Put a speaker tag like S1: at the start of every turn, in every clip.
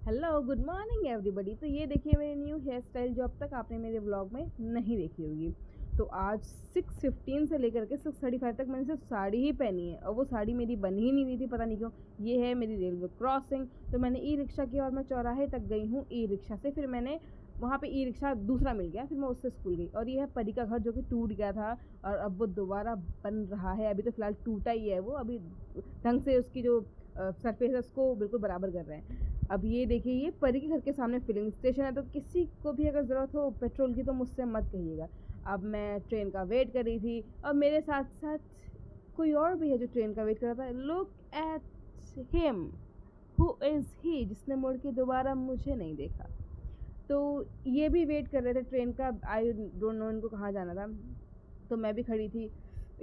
S1: Hello good morning everybody. तो ये देखिए मेरी न्यू हेयर स्टाइल जो अब तक आपने मेरे व्लॉग में नहीं देखी होगी। तो आज 6:15 से लेकर के 6:35 तक मैंने सिर्फ साड़ी ही पहनी है और वो साड़ी मेरी बन ही नहीं रही थी, पता नहीं क्यों। ये है मेरी रेलवे क्रॉसिंग। तो मैंने ई रिक्शा किया और मैं चौराहे तक गई हूँ ई रिक्शा से। फिर मैंने वहाँ पे ई रिक्शा दूसरा मिल गया, फिर मैं उससे स्कूल गई। और ये है परी का घर जो कि टूट गया था और अब वो दोबारा बन रहा है। अभी तो फ़िलहाल टूटा ही है वो, अभी ढंग से उसकी जो सरफेस है उसको बिल्कुल बराबर कर रहे हैं। अब ये देखिए ये परी के घर के सामने फिलिंग स्टेशन है, तो किसी को भी अगर ज़रूरत हो पेट्रोल की तो मुझसे मत कहिएगा। अब मैं ट्रेन का वेट कर रही थी और मेरे साथ साथ कोई और भी है जो ट्रेन का वेट कर रहा था। Look at him, who is he, जिसने मुड़ के दोबारा मुझे नहीं देखा। तो ये भी वेट कर रहे थे ट्रेन का। आई डोंट नो इनको कहाँ जाना था, तो मैं भी खड़ी थी।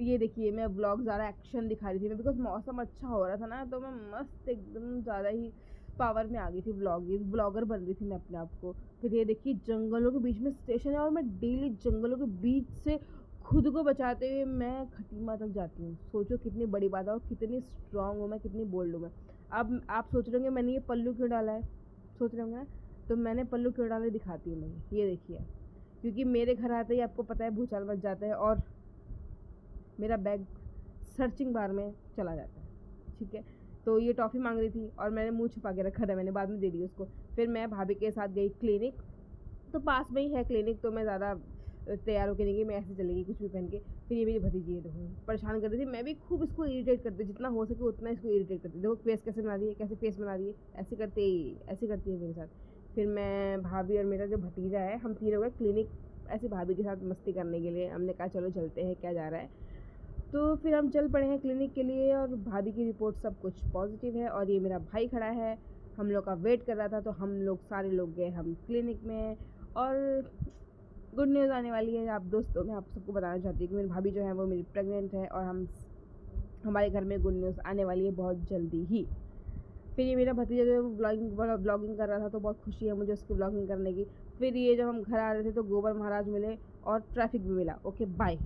S1: ये देखिए मैं व्लॉग ज़्यादा एक्शन दिखा रही थी मैं, बिकॉज मौसम अच्छा हो रहा था ना, तो मैं मस्त एकदम ज़्यादा ही पावर में आ गई थी। ब्लॉगर बन रही थी मैं अपने आप को। फिर ये देखिए जंगलों के बीच में स्टेशन है और मैं डेली जंगलों के बीच से खुद को बचाते हुए मैं खटीमा तक जाती हूँ। सोचो कितनी बड़ी बात है और कितनी स्ट्रांग हूँ मैं, कितनी बोल्ड हूँ मैं। अब आप सोच रहे होंगे मैंने ये पल्लू क्यों डाला है, सोच रहे होंगे ना। तो मैंने पल्लू क्यों डाला दिखाती हूँ मैं, ये देखिए। क्योंकि मेरे घर आते ही आपको पता है भूचाल मच जाता है और मेरा बैग सर्चिंग बार में चला जाता है, ठीक है। तो ये टॉफ़ी मांग रही थी और मैंने मुंह छुपा के रखा था, मैंने बाद में दे दी उसको। फिर मैं भाभी के साथ गई क्लिनिक, तो पास में ही है क्लिनिक, तो मैं ज़्यादा तैयार होकर नहीं गई, मैं ऐसे चली गई कुछ भी पहन के। फिर ये मेरी भतीजी है, देखो परेशान कर रही थी। मैं भी खूब इसको इरिटेट करती, जितना हो सके उतना इसको इरिटेट करती। देखो फेस कैसे बना रही है, कैसे फेस बना रही है, ऐसे करती है मेरे साथ। फिर मैं, भाभी और मेरा जो भतीजा है, हम तीनों गए क्लिनिक ऐसे भाभी के साथ मस्ती करने के लिए। हमने कहा चलो चलते हैं, क्या जा रहा है। तो फिर हम चल पड़े हैं क्लिनिक के लिए और भाभी की रिपोर्ट सब कुछ पॉजिटिव है। और ये मेरा भाई खड़ा है, हम लोग का वेट कर रहा था। तो हम लोग सारे लोग गए हम क्लिनिक में और गुड न्यूज़ आने वाली है। आप दोस्तों, मैं आप सबको बताना चाहती हूँ कि मेरी भाभी जो है वो मेरी प्रेग्नेंट है और हमारे घर में गुड न्यूज़ आने वाली है बहुत जल्दी ही। फिर ये मेरा भतीजा जो है वो ब्लॉगिंग कर रहा था, तो बहुत खुशी है मुझे उसकी ब्लॉगिंग करने की। फिर ये जब हम घर आ रहे थे तो गोबर महाराज मिले और ट्रैफिक भी मिला। Okay bye.